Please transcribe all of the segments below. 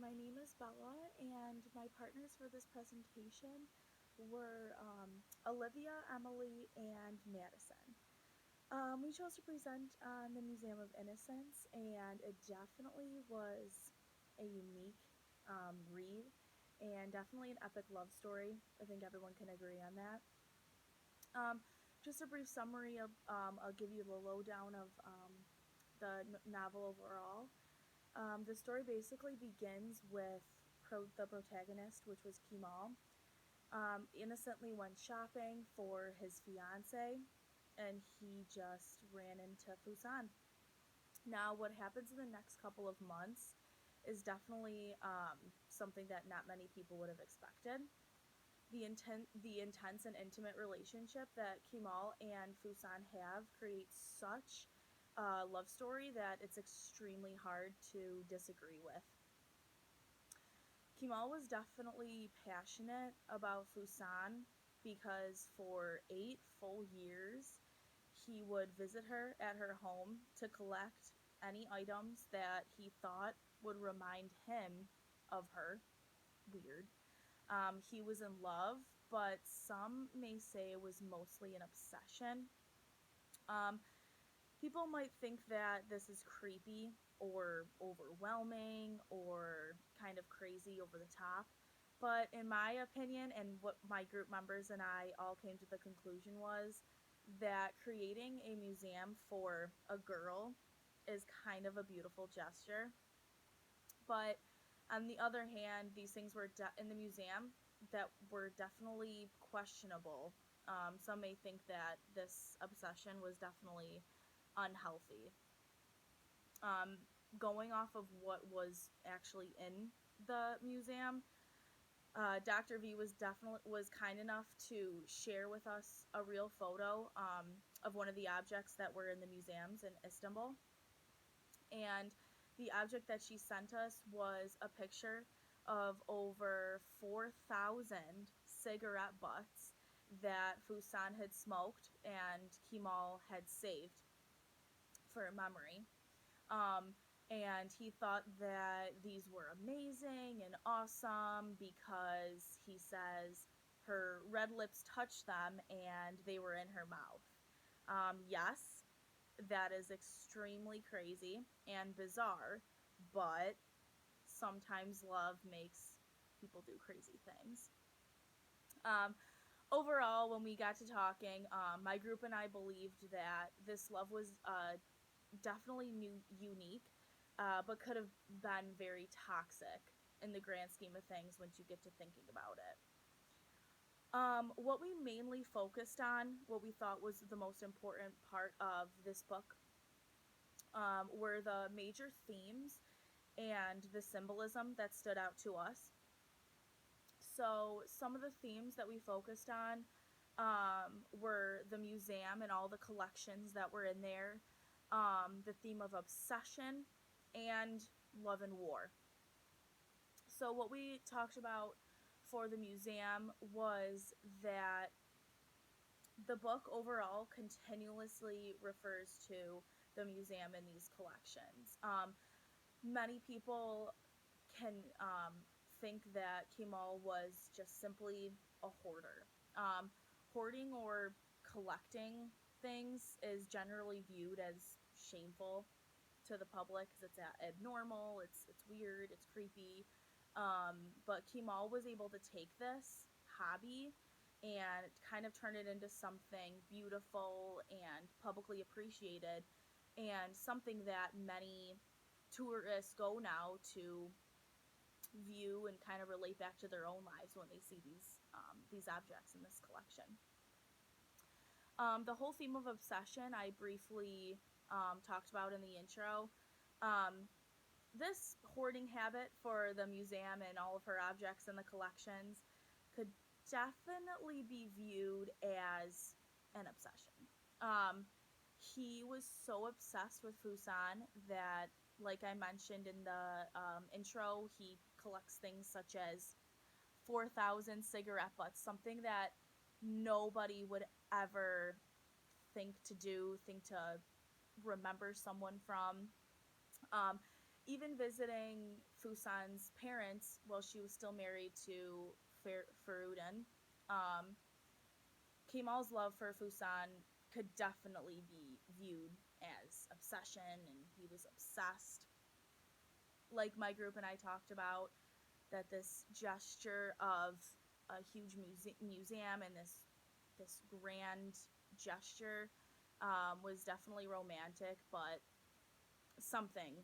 my name is Bella, and my partners for this presentation were Olivia, Emily, and Madison. We chose to present on the Museum of Innocence, and it definitely was a unique read and definitely an epic love story. I think everyone can agree on that. Um, just a brief summary of, I'll give you the lowdown of the novel overall. The story basically begins with the protagonist, which was Kemal, innocently went shopping for his fiance, and he just ran into Fusan. Now, what happens in the next couple of months is definitely something that not many people would have expected. The intense and intimate relationship that Kemal and Fusan have creates such a love story that it's extremely hard to disagree with. Kemal was definitely passionate about Fusan because for 8 full years he would visit her at her home to collect any items that he thought would remind him of her. Weird. He was in love, but some may say it was mostly an obsession. Um, People might think that this is creepy or overwhelming or kind of crazy over the top. But in my opinion, and what my group members and I all came to the conclusion was that creating a museum for a girl is kind of a beautiful gesture. But on the other hand, these things were in the museum that were definitely questionable. Some may think that this obsession was definitely unhealthy. Um, Going off of what was actually in the museum, Dr. V was kind enough to share with us a real photo of one of the objects that were in the museums in Istanbul, and the object that she sent us was a picture of over 4,000 cigarette butts that Fusan had smoked and Kemal had saved for memory. Um, and he thought that these were amazing and awesome because he says her red lips touched them and they were in her mouth. Yes, that is extremely crazy and bizarre, but sometimes love makes people do crazy things. Um, Overall, when we got to talking, my group and I believed that this love was definitely unique, but could have been very toxic in the grand scheme of things once you get to thinking about it. What we mainly focused on, what we thought was the most important part of this book, were the major themes and the symbolism that stood out to us. So, some of the themes that we focused on were the museum and all the collections that were in there, the theme of obsession, and love and war. So, what we talked about for the museum was that the book overall continuously refers to the museum and these collections. Many people can think that Kemal was just simply a hoarder. Um, Hoarding or collecting things is generally viewed as shameful to the public because it's abnormal, it's weird, it's creepy. But Kemal was able to take this hobby and kind of turn it into something beautiful and publicly appreciated, and something that many tourists go now to view and kind of relate back to their own lives when they see these objects in this collection. The whole theme of obsession I briefly talked about in the intro. Um, this hoarding habit for the museum and all of her objects in the collections could definitely be viewed as an obsession. Um, he was so obsessed with Fusan that, like I mentioned in the intro, he collects things such as 4,000 cigarette butts, something that nobody would ever think to remember someone from. Um, even visiting Fusan's parents while she was still married to Feruden, um, Kemal's love for Fusan could definitely be viewed as obsession, and he was obsessed. Like my group and I talked about, that this gesture of a huge museum and this grand gesture was definitely romantic, but something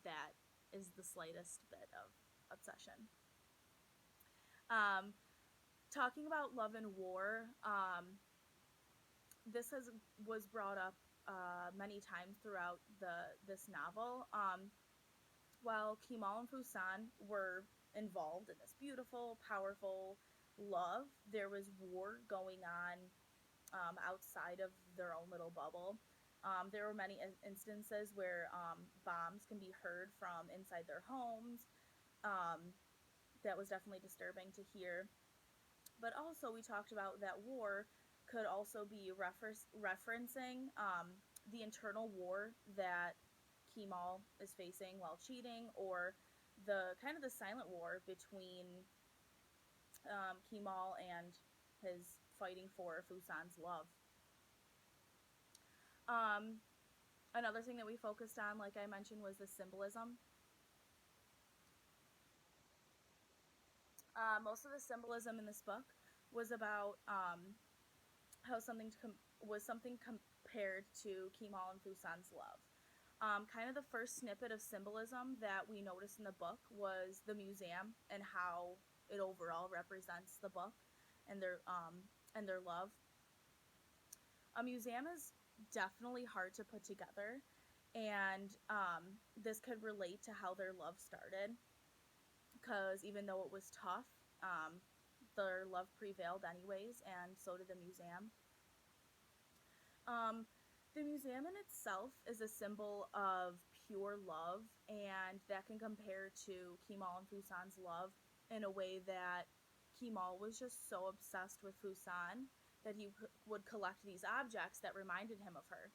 that is the slightest bit of obsession. Um, Talking about love and war, this was brought up many times throughout this novel. While Kemal and Fusan were involved in this beautiful, powerful love, there was war going on outside of their own little bubble. There were many instances where bombs can be heard from inside their homes. Um, that was definitely disturbing to hear. But also, we talked about that war could also be referencing the internal war that Kemal is facing while cheating, or the kind of the silent war between Kemal and his fighting for Fusan's love. Um, Another thing that we focused on, like I mentioned, was the symbolism. Most of the symbolism in this book was about how was something compared to Kemal and Fusan's love. Kind of the first snippet of symbolism that we noticed in the book was the museum and how it overall represents the book and their love. A museum is definitely hard to put together, and this could relate to how their love started, because even though it was tough, their love prevailed anyways, and so did the museum. Um, the museum in itself is a symbol of pure love, and that can compare to Kemal and Fusan's love in a way that Kemal was just so obsessed with Fusan that he would collect these objects that reminded him of her,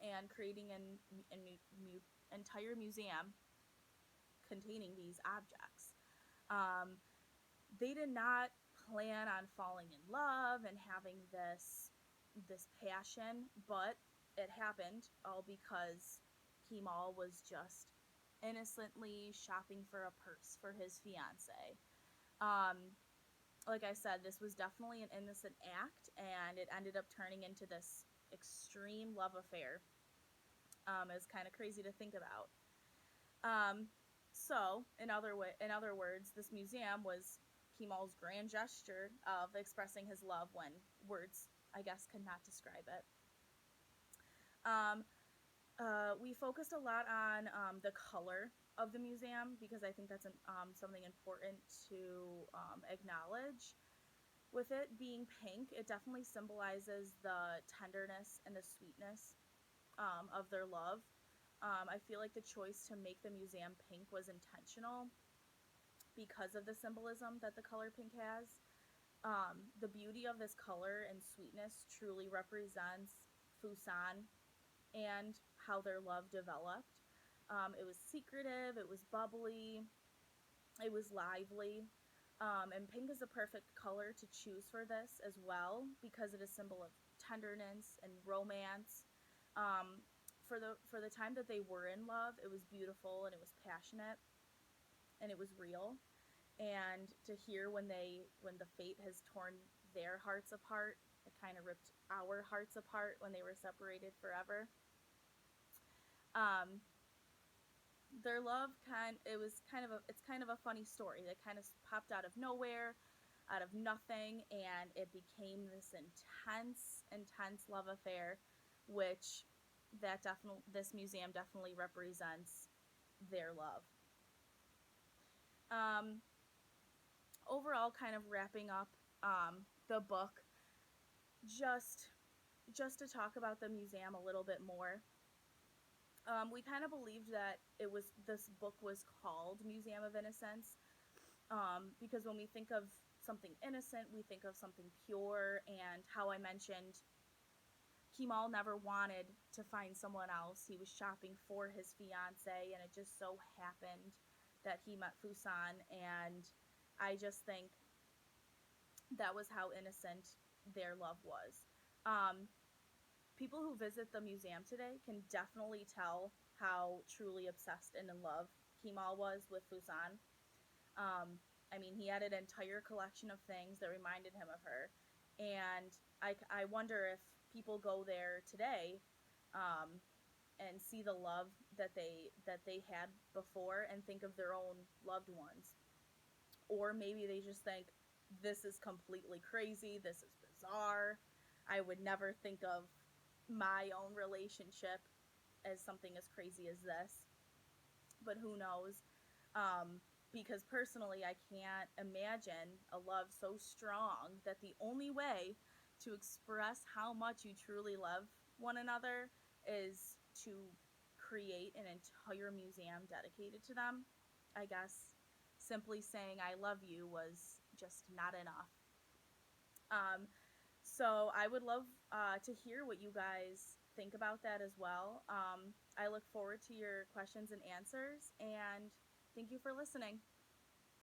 and creating an entire museum containing these objects. Um, they did not plan on falling in love and having this passion, but it happened all because Kemal was just innocently shopping for a purse for his fiance. Like I said, this was definitely an innocent act, and it ended up turning into this extreme love affair. It's kind of crazy to think about. Um, so, in other words, this museum was Kemal's grand gesture of expressing his love when words, I guess, could not describe it. Um, we focused a lot on the color of the museum, because I think that's something important to acknowledge. With it being pink, it definitely symbolizes the tenderness and the sweetness of their love. I feel like the choice to make the museum pink was intentional because of the symbolism that the color pink has. The beauty of this color and sweetness truly represents Fusan and how their love developed. It was secretive, it was bubbly, it was lively. And pink is a perfect color to choose for this as well, because it is a symbol of tenderness and romance. For the time that they were in love, it was beautiful and it was passionate and it was real. And to hear when the fate has torn their hearts apart, it kind of ripped our hearts apart when they were separated forever. Um, their love it's kind of a funny story that kind of popped out of nowhere, out of nothing, and it became this intense love affair, which this museum definitely represents their love. Um, Overall, kind of wrapping up the book, just to talk about the museum a little bit more. We kind of believed that this book was called Museum of Innocence, because when we think of something innocent, we think of something pure, and how I mentioned Kemal never wanted to find someone else. He was shopping for his fiance, and it just so happened that he met Fusan. And I just think that was how innocent their love was. Um, People who visit the museum today can definitely tell how truly obsessed and in love Kemal was with Fusan. Um, I mean, he had an entire collection of things that reminded him of her, and I wonder if people go there today, um, and see the love that they had before and think of their own loved ones, or maybe they just think this is completely crazy, this is bizarre. I would never think of my own relationship as something as crazy as this, but who knows? Um, because personally, I can't imagine a love so strong that the only way to express how much you truly love one another is to create an entire museum dedicated to them. I guess simply saying I love you was just not enough. Um, so I would love to hear what you guys think about that as well. I look forward to your questions and answers, and thank you for listening.